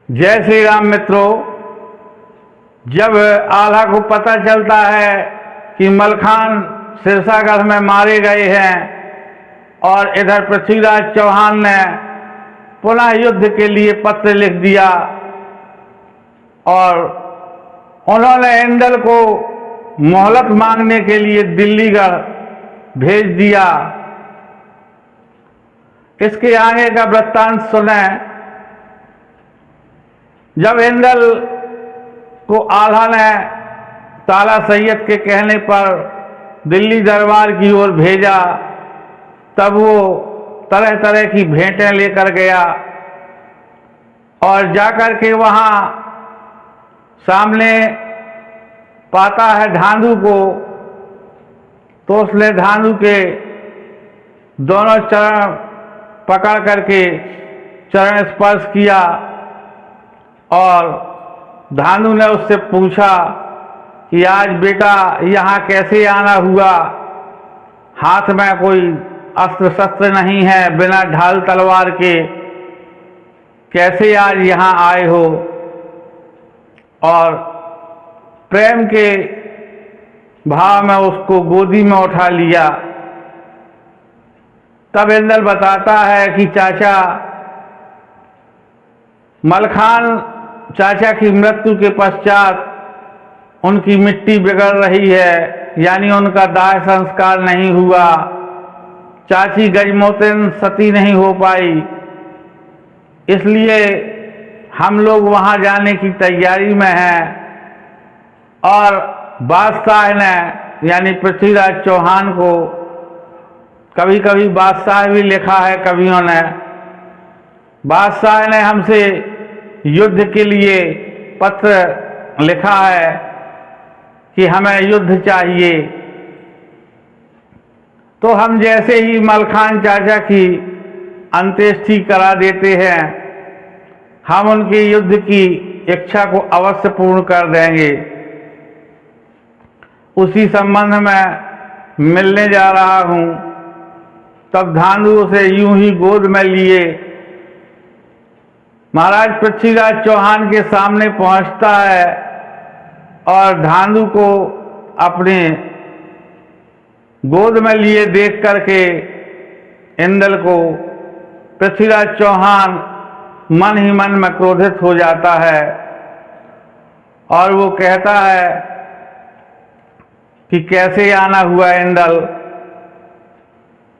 जय श्री राम मित्रों। जब आल्हा को पता चलता है कि मलखान सिरसागढ़ में मारे गए हैं और इधर पृथ्वीराज चौहान ने पुनः युद्ध के लिए पत्र लिख दिया और उन्होंने इंदल को मोहलत मांगने के लिए दिल्लीगढ़ भेज दिया। इसके आगे का वृत्तांत सुने। जब इंदल को आल्हा ने ताला सैयद के कहने पर दिल्ली दरबार की ओर भेजा, तब वो तरह तरह की भेंटें लेकर गया और जाकर के वहां सामने पाता है धांधु को, तो उसने धांधु के दोनों चरण पकड़ करके चरण स्पर्श किया और धांधु ने उससे पूछा कि आज बेटा यहाँ कैसे आना हुआ, हाथ में कोई अस्त्र शस्त्र नहीं है, बिना ढाल तलवार के कैसे आज यहाँ आए हो। और प्रेम के भाव में उसको गोदी में उठा लिया। तब इंदल बताता है कि चाचा, मलखान चाचा की मृत्यु के पश्चात उनकी मिट्टी बिगड़ रही है, यानी उनका दाह संस्कार नहीं हुआ, चाची गजमोतिन सती नहीं हो पाई, इसलिए हम लोग वहां जाने की तैयारी में हैं। और बादशाह ने यानी पृथ्वीराज चौहान को, कभी कभी बादशाह भी लिखा है कवियों ने, बादशाह ने हमसे युद्ध के लिए पत्र लिखा है कि हमें युद्ध चाहिए। तो हम जैसे ही मलखान चाचा की अंत्येष्टि करा देते हैं, हम उनकी युद्ध की इच्छा को अवश्य पूर्ण कर देंगे। उसी संबंध में मिलने जा रहा हूं। तब धांधु उसे यूं ही गोद में लिए महाराज पृथ्वीराज चौहान के सामने पहुंचता है और धांधु को अपने गोद में लिए देख करके इंदल को पृथ्वीराज चौहान मन ही मन में क्रोधित हो जाता है और वो कहता है कि कैसे आना हुआ इंदल।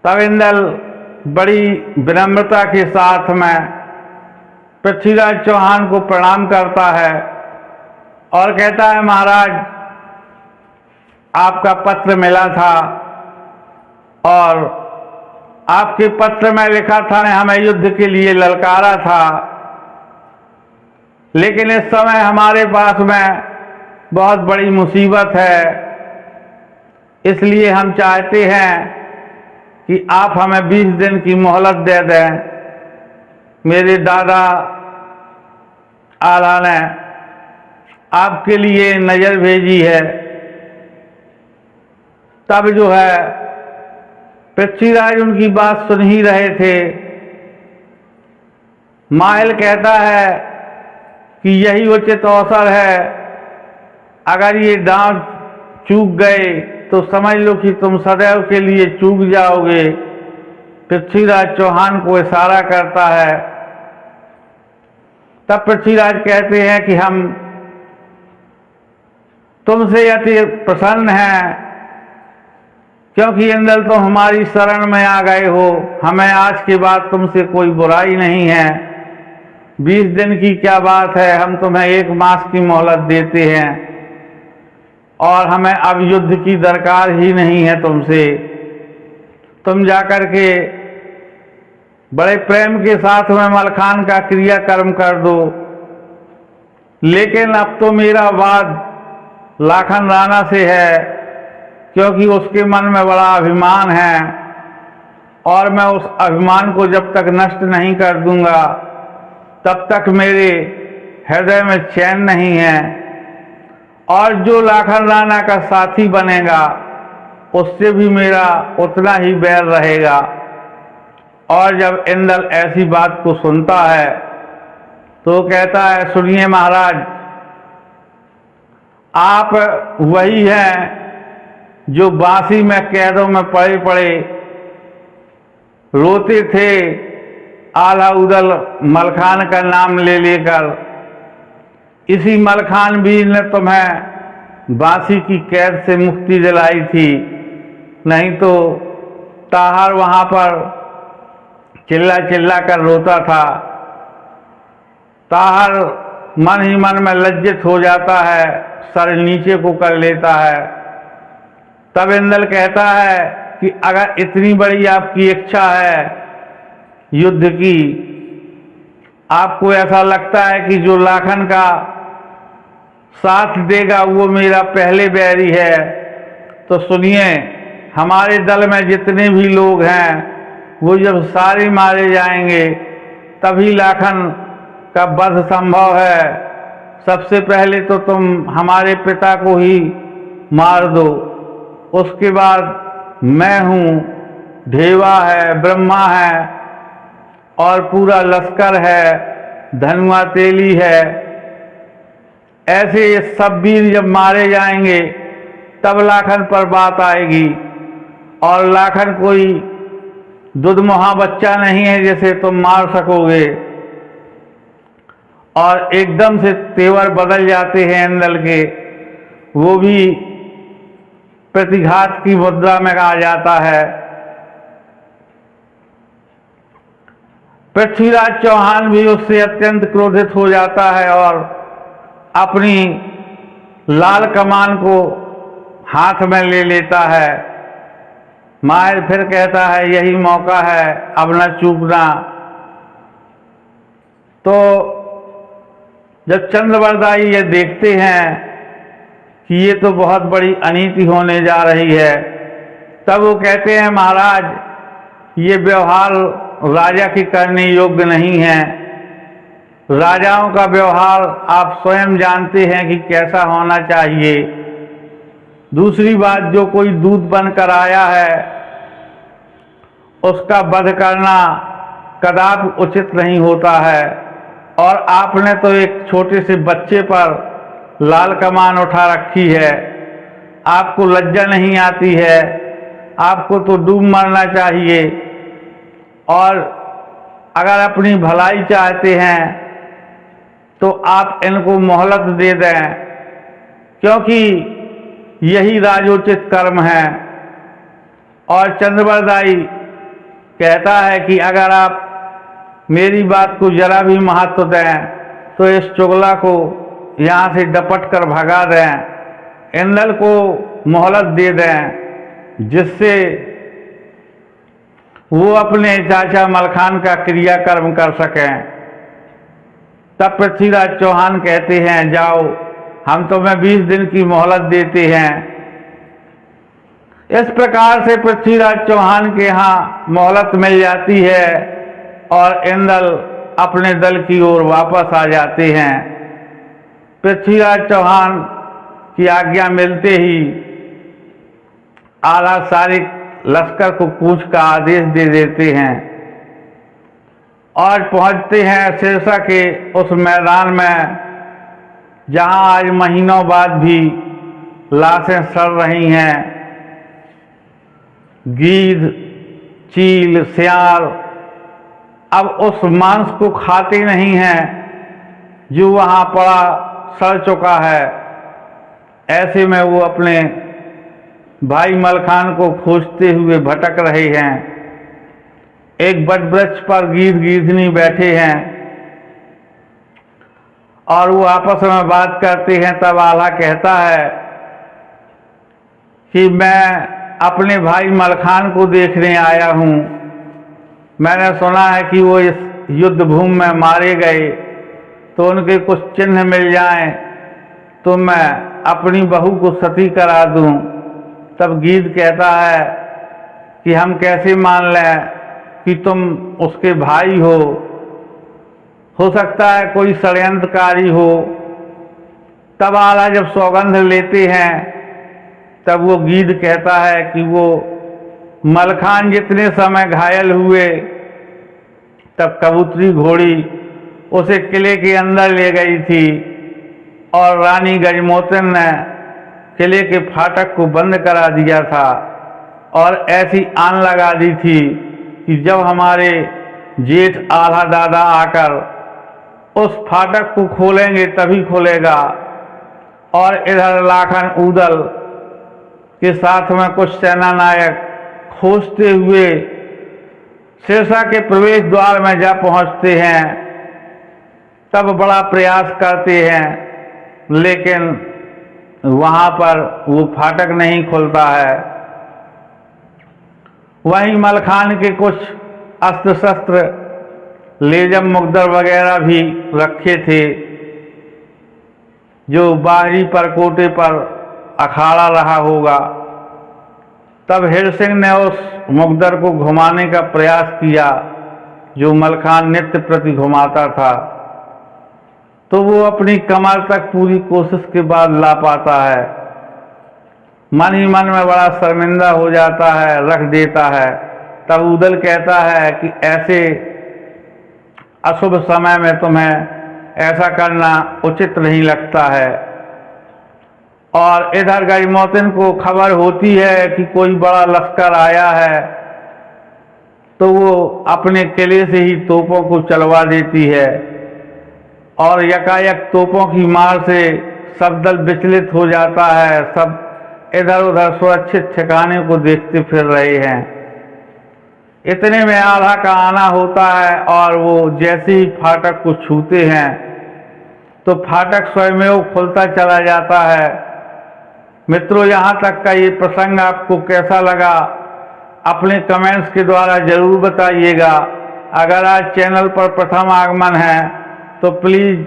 तब इंदल बड़ी विनम्रता के साथ में पृथ्वीराज चौहान को प्रणाम करता है और कहता है, महाराज आपका पत्र मिला था और आपके पत्र में लिखा था ने हमें युद्ध के लिए ललकारा था, लेकिन इस समय हमारे पास में बहुत बड़ी मुसीबत है, इसलिए हम चाहते हैं कि आप हमें 20 दिन की मोहलत दे दें। मेरे दादा आल्हा ने आपके लिए नजर भेजी है। तब जो है पृथ्वीराज उनकी बात सुन ही रहे थे। माहिल कहता है कि यही उचित अवसर है, अगर ये दांव चूक गए तो समझ लो कि तुम सदैव के लिए चूक जाओगे। पृथ्वीराज चौहान को इशारा करता है। तब पृथ्वीराज कहते हैं कि हम तुमसे अति प्रसन्न हैं, क्योंकि इंदल तुम हमारी शरण में आ गए हो। हमें आज के बाद तुमसे कोई बुराई नहीं है। 20 दिन की क्या बात है, हम तुम्हें 1 मास की मोहलत देते हैं और हमें अब युद्ध की दरकार ही नहीं है तुमसे। तुम जाकर के बड़े प्रेम के साथ में मलखान का क्रियाकर्म कर दो, लेकिन अब तो मेरा वाद लाखन राणा से है, क्योंकि उसके मन में बड़ा अभिमान है और मैं उस अभिमान को जब तक नष्ट नहीं कर दूंगा तब तक मेरे हृदय में चैन नहीं है। और जो लाखन राणा का साथी बनेगा उससे भी मेरा उतना ही बैर रहेगा। और जब इंदल ऐसी बात को सुनता है तो कहता है, सुनिए महाराज, आप वही हैं जो बांसी में कैदों में पड़े पड़े रोते थे आला उदल मलखान का नाम ले लेकर। इसी मलखान वीर ने तुम्हें बांसी की कैद से मुक्ति दिलाई थी, नहीं तो ताहर वहां पर चिल्ला चिल्ला कर रोता था। ताहर मन ही मन में लज्जित हो जाता है, सर नीचे को कर लेता है। तब इंद्र कहता है कि अगर इतनी बड़ी आपकी इच्छा है युद्ध की, आपको ऐसा लगता है कि जो लाखन का साथ देगा वो मेरा पहले बैरी है, तो सुनिए, हमारे दल में जितने भी लोग हैं वो जब सारे मारे जाएंगे तभी लाखन का वध संभव है। सबसे पहले तो तुम हमारे पिता को ही मार दो, उसके बाद मैं हूँ, ढेवा है, ब्रह्मा है और पूरा लश्कर है, धनुआ तेली है। ऐसे सब वीर जब मारे जाएंगे तब लाखन पर बात आएगी। और लाखन कोई दुधमुहा बच्चा नहीं है जिसे तुम मार सकोगे। और एकदम से तेवर बदल जाते हैं इंद्र के, वो भी प्रतिघात की मुद्रा में आ जाता है। पृथ्वीराज चौहान भी उससे अत्यंत क्रोधित हो जाता है और अपनी लाल कमान को हाथ में ले लेता है। माहिर फिर कहता है, यही मौका है, अब न चूकना। तो जब चंद्रवरदाई ये देखते हैं कि ये तो बहुत बड़ी अनीति होने जा रही है, तब वो कहते हैं, महाराज, ये व्यवहार राजा की करने योग्य नहीं है। राजाओं का व्यवहार आप स्वयं जानते हैं कि कैसा होना चाहिए। दूसरी बात, जो कोई दूत बनकर आया है उसका वध करना कदापि उचित नहीं होता है। और आपने तो एक छोटे से बच्चे पर लाल कमान उठा रखी है, आपको लज्जा नहीं आती है, आपको तो डूब मरना चाहिए। और अगर अपनी भलाई चाहते हैं तो आप इनको मोहलत दे दें, क्योंकि यही राजोचित कर्म है। और चंद्रवरदाई कहता है कि अगर आप मेरी बात को जरा भी महत्व दें तो इस चुगला को यहाँ से डपट कर भगा दें, इंद्र को मोहलत दे दें, जिससे वो अपने चाचा मलखान का क्रियाकर्म कर सकें। तब पृथ्वीराज चौहान कहते हैं, जाओ, हम तुम्हें 20 दिन की मोहलत देते हैं। इस प्रकार से पृथ्वीराज चौहान के यहाँ मोहलत मिल जाती है और इंद्र अपने दल की ओर वापस आ जाते हैं। पृथ्वीराज चौहान की आज्ञा मिलते ही आला सारे लश्कर को कूच का आदेश दे देते हैं और पहुंचते हैं सिरसा के उस मैदान में जहां आज महीनों बाद भी लाशें सड़ रही हैं। गीध, चील, सियार अब उस मांस को खाते नहीं हैं जो वहां पड़ा सड़ चुका है। ऐसे में वो अपने भाई मलखान को खोजते हुए भटक रहे हैं। एक बट वृक्ष पर गीध गीधनी बैठे हैं और वो आपस में बात करते हैं। तब आला कहता है कि मैं अपने भाई मलखान को देखने आया हूँ। मैंने सुना है कि वो इस युद्ध भूमि में मारे गए, तो उनके कुछ चिन्ह मिल जाएं तो मैं अपनी बहू को सती करा दूं। तब गीध कहता है कि हम कैसे मान लें कि तुम उसके भाई हो सकता है कोई षड्यंत्रकारी हो। तब आला जब सौगंध लेते हैं तब वो गीध कहता है कि वो मलखान जितने समय घायल हुए तब कबूतरी घोड़ी उसे किले के अंदर ले गई थी और रानी गजमोतिन ने किले के फाटक को बंद करा दिया था और ऐसी आन लगा दी थी कि जब हमारे जेठ आल्हा दादा आकर उस फाटक को खोलेंगे तभी खुलेगा। और इधर लाखन ऊदल के साथ में कुछ सेना नायक खोजते हुए सिरसा के प्रवेश द्वार में जा पहुंचते हैं। तब बड़ा प्रयास करते हैं लेकिन वहां पर वो फाटक नहीं खुलता है। वहीं मलखान के कुछ अस्त्र शस्त्र लेजम मुकद्दर वगैरह भी रखे थे जो बाहरी परकोटे पर अखाड़ा रहा होगा। तब हिर सिंह ने उस मुकद्दर को घुमाने का प्रयास किया जो मलखान नित्य प्रति घुमाता था, तो वो अपनी कमर तक पूरी कोशिश के बाद ला पाता है। मन ही मन में बड़ा शर्मिंदा हो जाता है, रख देता है। तब ऊदल कहता है कि ऐसे अशुभ समय में तुम्हें ऐसा करना उचित नहीं लगता है। और इधर गजमोतिन को खबर होती है कि कोई बड़ा लश्कर आया है, तो वो अपने किले से ही तोपों को चलवा देती है और यकायक तोपों की मार से सब दल विचलित हो जाता है। सब इधर उधर सुरक्षित ठिकाने को देखते फिर रहे हैं। इतने में आल्हा का आना होता है और वो जैसे ही फाटक को छूते हैं तो फाटक स्वयं खुलता चला जाता है। मित्रों, यहाँ तक का ये प्रसंग आपको कैसा लगा अपने कमेंट्स के द्वारा जरूर बताइएगा। अगर आज चैनल पर प्रथम आगमन है तो प्लीज़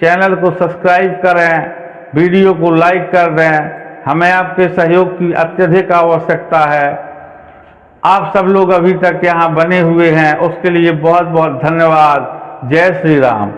चैनल को सब्सक्राइब करें, वीडियो को लाइक कर दें। हमें आपके सहयोग की अत्यधिक आवश्यकता है। आप सब लोग अभी तक यहाँ बने हुए हैं, उसके लिए बहुत बहुत धन्यवाद। जय श्री राम।